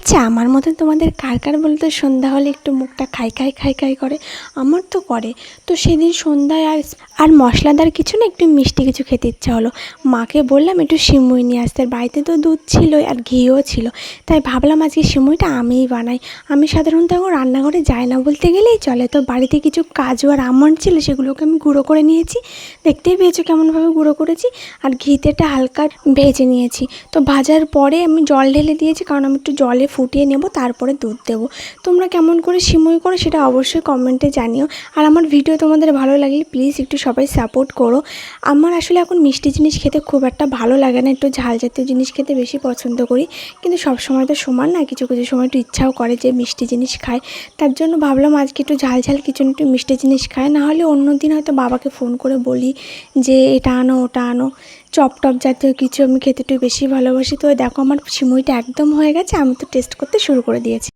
আচ্ছা, আমার মতন তোমাদের কার কার বলতো সন্ধ্যা হলে একটু মুখটা খাই খাই খাই খাই করে? আমার তো করে। তো সেদিন সন্ধ্যায় আর আর মশলাদার কিছু না, একটু মিষ্টি কিছু খেতে ইচ্ছা হলো। মাকে বললাম একটু সিমুই নিয়ে আসতে, আর বাড়িতে তো দুধ ছিল আর ঘিও ছিল। তাই ভাবলাম আজকে সিমুইটা আমিই বানাই। আমি সাধারণত এখন রান্নাঘরে যাই না বলতে গেলেই চলে। তো বাড়িতে কিছু কাজু আর আমন্ড ছিল, সেগুলোকে আমি গুঁড়ো করে নিয়েছি। দেখতেই পেয়েছো কেমনভাবে গুঁড়ো করেছি। আর ঘিতে একটা হালকা ভেজে নিয়েছি। তো ভাজার পরে আমি জল ঢেলে দিয়েছি, কারণ আমি একটু জলে ফুটিয়ে নেব, তারপরে দুধ দেবো। তোমরা কেমন করে সিমুই করো সেটা অবশ্যই কমেন্টে জানিও। আর আমার ভিডিও তোমাদের ভালো লাগলে প্লিজ একটু সবাই সাপোর্ট করো। আমার আসলে এখন মিষ্টি জিনিস খেতে খুব একটা ভালো লাগে না, একটু ঝাল জাতীয় জিনিস খেতে বেশি পছন্দ করি। কিন্তু সব সময় তো সমান না, কিছু কিছু সময় একটু ইচ্ছাও করে যে মিষ্টি জিনিস খায়। তার জন্য ভাবলাম আজকে একটু ঝাল ঝাল কিছু একটু মিষ্টি জিনিস খায়। নাহলে অন্য দিন হয়তো বাবাকে ফোন করে বলি যে এটা আনো ওটা আনো। চপ টপ জাতীয় কিছু আমি খেতে একটু বেশি ভালোবাসি। তো দেখো আমার সিমুইটা একদম হয়ে গেছে, আমি তো টেস্ট করতে শুরু করে দিয়েছি।